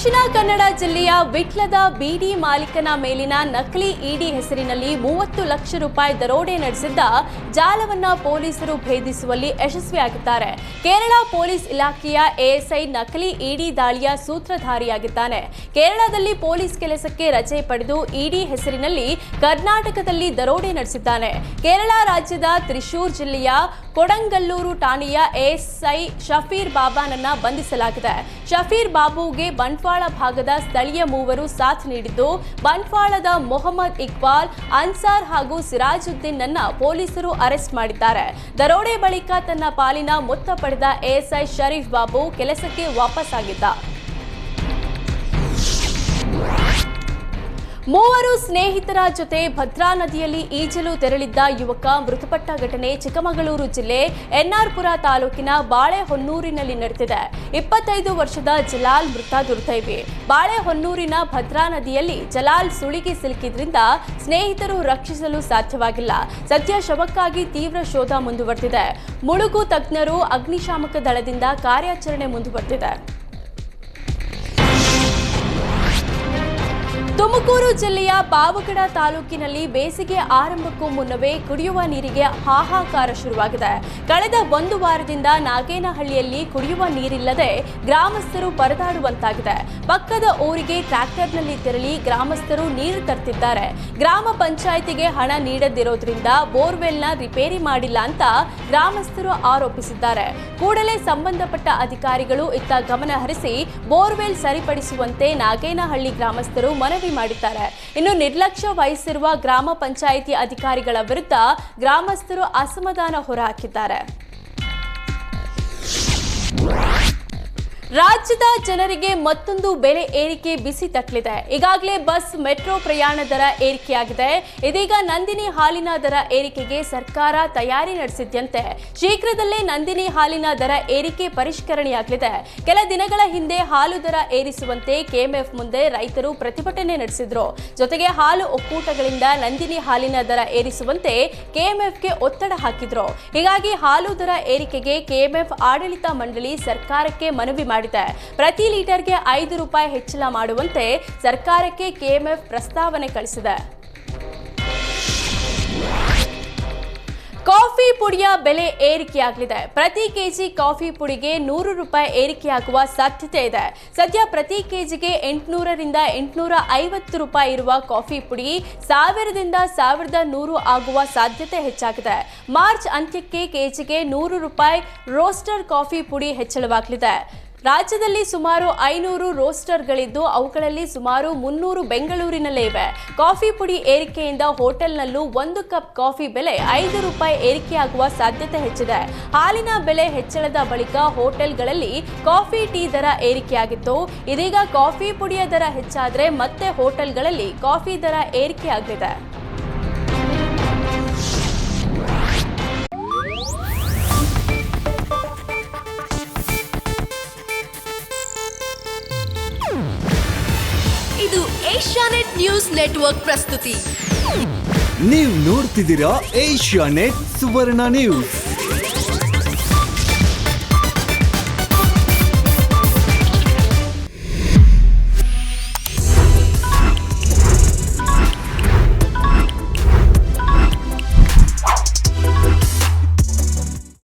ದಕ್ಷಿಣ ಕನ್ನಡ ಜಿಲ್ಲೆಯ ವಿಟ್ಲದ ಬಿಡಿ ಮಾಲೀಕನ ಮೇಲಿನ ನಕಲಿ ಇಡಿ ಹೆಸರಿನಲ್ಲಿ 30 ಲಕ್ಷ ರೂಪಾಯಿ ದರೋಡೆ ನಡೆಸಿದ್ದ ಜಾಲವನ್ನ ಪೊಲೀಸರು ಭೇದಿಸುವಲ್ಲಿ ಯಶಸ್ವಿಯಾಗಿದ್ದಾರೆ. ಕೇರಳ ಪೊಲೀಸ್ ಇಲಾಖೆಯ ಎಎಸ್ಐ ನಕಲಿ ಇಡಿ ದಾಳಿಯ ಸೂತ್ರಧಾರಿಯಾಗಿದ್ದಾನೆ. ಕೇರಳದಲ್ಲಿ ಪೊಲೀಸ್ ಕೆಲಸಕ್ಕೆ ರಜೆ ಪಡೆದು ಇಡಿ ಹೆಸರಿನಲ್ಲಿ ಕರ್ನಾಟಕದಲ್ಲಿ ದರೋಡೆ ನಡೆಸಿದ್ದಾನೆ. ಕೇರಳ ರಾಜ್ಯದ ತ್ರಿಶೂರ್ ಜಿಲ್ಲೆಯ ಕೊಡಂಗಲ್ಲೂರು ಠಾಣೆಯ ಎಎಸ್ಐ ಶಫೀರ್ ಬಾಬಾನನ್ನ ಬಂಧಿಸಲಾಗಿದೆ. ಶಫೀರ್ ಬಾಬುಗೆ ಬಂಟ್ವಾಳ ಭಾಗದ ಸ್ಥಳೀಯ ಮೂವರು ಸಾಥ್ ನೀಡಿದ್ದು, ಬಂಟ್ವಾಳದ ಮೊಹಮ್ಮದ್ ಇಕ್ಬಾಲ್, ಅನ್ಸಾರ್ ಹಾಗೂ ಸಿರಾಜುದ್ದೀನ್ ನನ್ನ ಪೊಲೀಸರು ಅರೆಸ್ಟ್ ಮಾಡಿದ್ದಾರೆ. ದರೋಡೆ ಬಳಿಕ ತನ್ನ ಪಾಲಿನ ಮೊತ್ತ ಪಡೆದ ಎಎಸ್ಐ ಶರೀಫ್ ಬಾಬು ಕೆಲಸಕ್ಕೆ ವಾಪಸ್ ಆಗಿದ್ದ. ಮೂವರು ಸ್ನೇಹಿತರ ಜೊತೆ ಭದ್ರಾ ನದಿಯಲ್ಲಿ ಈಜಲು ತೆರಳಿದ್ದ ಯುವಕ ಮೃತಪಟ್ಟ ಘಟನೆ ಚಿಕ್ಕಮಗಳೂರು ಜಿಲ್ಲೆ ಎನ್ಆರ್ಪುರ ತಾಲೂಕಿನ ಬಾಳೆಹೊನ್ನೂರಿನಲ್ಲಿ ನಡೆದಿದೆ. 25 ವರ್ಷದ ಜಲಾಲ್ ಮೃತ ದುರ್ದೈವಿ. ಬಾಳೆಹೊನ್ನೂರಿನ ಭದ್ರಾ ನದಿಯಲ್ಲಿ ಜಲಾಲ್ ಸುಳಿಗೆ ಸಿಲುಕಿದ್ರಿಂದ ಸ್ನೇಹಿತರು ರಕ್ಷಿಸಲು ಸಾಧ್ಯವಾಗಿಲ್ಲ. ಸದ್ಯ ಶವಕ್ಕಾಗಿ ತೀವ್ರ ಶೋಧ ಮುಂದುವರೆದಿದೆ. ಮುಳುಗು ತಜ್ಞರು ಅಗ್ನಿಶಾಮಕ ದಳದಿಂದ ಕಾರ್ಯಾಚರಣೆ ಮುಂದುವರೆದಿದೆ. ತುಮಕೂರು ಜಿಲ್ಲೆಯ ಪಾವಗಡ ತಾಲೂಕಿನಲ್ಲಿ ಬೇಸಿಗೆ ಆರಂಭಕ್ಕೂ ಮುನ್ನವೇ ಕುಡಿಯುವ ನೀರಿಗೆ ಹಾಹಾಕಾರ ಶುರುವಾಗಿದೆ. ಕಳೆದ 1 ವಾರದಿಂದ ನಾಗೇನಹಳ್ಳಿಯಲ್ಲಿ ಕುಡಿಯುವ ನೀರಿಲ್ಲದೆ ಗ್ರಾಮಸ್ಥರು ಪರದಾಡುವಂತಾಗಿದೆ. ಪಕ್ಕದ ಊರಿಗೆ ಟ್ರ್ಯಾಕ್ಟರ್ನಲ್ಲಿ ತೆರಳಿ ಗ್ರಾಮಸ್ಥರು ನೀರು ತರ್ತಿದ್ದಾರೆ. ಗ್ರಾಮ ಪಂಚಾಯಿತಿಗೆ ಹಣ ನೀಡದಿರೋದ್ರಿಂದ ಬೋರ್ವೆಲ್ನ ರಿಪೇರಿ ಮಾಡಿಲ್ಲ ಅಂತ ಗ್ರಾಮಸ್ಥರು ಆರೋಪಿಸಿದ್ದಾರೆ. ಕೂಡಲೇ ಸಂಬಂಧಪಟ್ಟ ಅಧಿಕಾರಿಗಳು ಇತ್ತ ಗಮನ ಹರಿಸಿ ಬೋರ್ವೆಲ್ ಸರಿಪಡಿಸುವಂತೆ ನಾಗೇನಹಳ್ಳಿ ಗ್ರಾಮಸ್ಥರು ಮನವಿ ಮಾಡಿದ್ದಾರೆ. ಇನ್ನು ನಿರ್ಲಕ್ಷ್ಯ ವಹಿಸಿರುವ ಗ್ರಾಮ ಪಂಚಾಯಿತಿ ಅಧಿಕಾರಿಗಳ ವಿರುದ್ಧ ಗ್ರಾಮಸ್ಥರು ಅಸಮಾಧಾನ ಹೊರಹಾಕಿದ್ದಾರೆ. ರಾಜ್ಯದ ಜನರಿಗೆ ಮತ್ತೊಂದು ಬೆಲೆ ಏರಿಕೆ ಬಿಸಿ ತಟ್ಟಲಿದೆ. ಈಗಾಗಲೇ ಬಸ್, ಮೆಟ್ರೋ ಪ್ರಯಾಣ ದರ ಏರಿಕೆಯಾಗಿದೆ. ಇದೀಗ ನಂದಿನಿ ಹಾಲಿನ ದರ ಏರಿಕೆಗೆ ಸರ್ಕಾರ ತಯಾರಿ ನಡೆಸಿದ್ಯಂತೆ. ಶೀಘ್ರದಲ್ಲೇ ನಂದಿನಿ ಹಾಲಿನ ದರ ಏರಿಕೆ ಪರಿಷ್ಕರಣೆಯಾಗಲಿದೆ. ಕೆಲ ದಿನಗಳ ಹಿಂದೆ ಹಾಲು ದರ ಏರಿಸುವಂತೆ ಕೆಎಂಎಫ್ ಮುಂದೆ ರೈತರು ಪ್ರತಿಭಟನೆ ನಡೆಸಿದ್ರು. ಜೊತೆಗೆ ಹಾಲು ಒಕ್ಕೂಟಗಳಿಂದ ನಂದಿನಿ ಹಾಲಿನ ದರ ಏರಿಸುವಂತೆ ಕೆಎಂಎಫ್ಗೆ ಒತ್ತಡ ಹಾಕಿದ್ರು. ಹೀಗಾಗಿ ಹಾಲು ದರ ಏರಿಕೆಗೆ ಕೆಎಂಎಫ್ ಆಡಳಿತ ಮಂಡಳಿ ಸರ್ಕಾರಕ್ಕೆ ಮನವಿ ಮಾಡಿದೆ. ಪ್ರತಿ ಲೀಟರ್ಗೆ 5 ರೂಪಾಯಿ ಹೆಚ್ಚಳ ಮಾಡುವಂತೆ ಸರ್ಕಾರಕ್ಕೆ ಕೆಎಂಎಫ್ ಪ್ರಸ್ತಾವನೆ ಕಳಿಸಿದೆ. ಕಾಫಿ ಪುಡಿಯ ಬೆಲೆ ಏರಿಕೆಯಾಗಲಿದೆ. ಪ್ರತಿ ಕೆಜಿ ಕಾಫಿ ಪುಡಿಗೆ 100 ರೂಪಾಯಿ ಏರಿಕೆಯಾಗುವ ಸಾಧ್ಯತೆ ಇದೆ. ಸದ್ಯ ಪ್ರತಿ ಕೆಜಿಗೆ 800 ರಿಂದ 850 ರೂಪಾಯಿ ಇರುವ ಕಾಫಿ ಪುಡಿ 1000 ರಿಂದ 1100 ಆಗುವ ಸಾಧ್ಯತೆ ಹೆಚ್ಚಾಗಿದೆ. ಮಾರ್ಚ್ ಅಂತ್ಯಕ್ಕೆ ಕೆಜಿಗೆ 100 ರೂಪಾಯಿ ರೋಸ್ಟರ್ ಕಾಫಿ ಪುಡಿ ಹೆಚ್ಚಳವಾಗಲಿದೆ. ರಾಜ್ಯದಲ್ಲಿ ಸುಮಾರು 500 ರೋಸ್ಟರ್ಗಳಿದ್ದು ಅವುಗಳಲ್ಲಿ ಸುಮಾರು 300 ಬೆಂಗಳೂರಿನಲ್ಲೇ ಇವೆ. ಕಾಫಿ ಪುಡಿ ಏರಿಕೆಯಿಂದ ಹೋಟೆಲ್ನಲ್ಲೂ 1 ಕಪ್ ಕಾಫಿ ಬೆಲೆ 5 ರೂಪಾಯಿ ಏರಿಕೆಯಾಗುವ ಸಾಧ್ಯತೆ ಹೆಚ್ಚಿದೆ. ಹಾಲಿನ ಬೆಲೆ ಹೆಚ್ಚಳದ ಬಳಿಕ ಹೋಟೆಲ್ಗಳಲ್ಲಿ ಕಾಫಿ, ಟೀ ದರ ಏರಿಕೆಯಾಗಿತ್ತು. ಇದೀಗ ಕಾಫಿ ಪುಡಿಯ ದರ ಹೆಚ್ಚಾದರೆ ಮತ್ತೆ ಹೋಟೆಲ್ಗಳಲ್ಲಿ ಕಾಫಿ ದರ ಏರಿಕೆಯಾಗಲಿದೆ. ಇದು ಏಷ್ಯಾನೆಟ್ ನ್ಯೂಸ್ ನೆಟ್ವರ್ಕ್ ಪ್ರಸ್ತುತಿ. ನೀವು ನೋಡ್ತಿದ್ದೀರಾ ಏಷ್ಯಾನೆಟ್ ಸುವರ್ಣ ನ್ಯೂಸ್.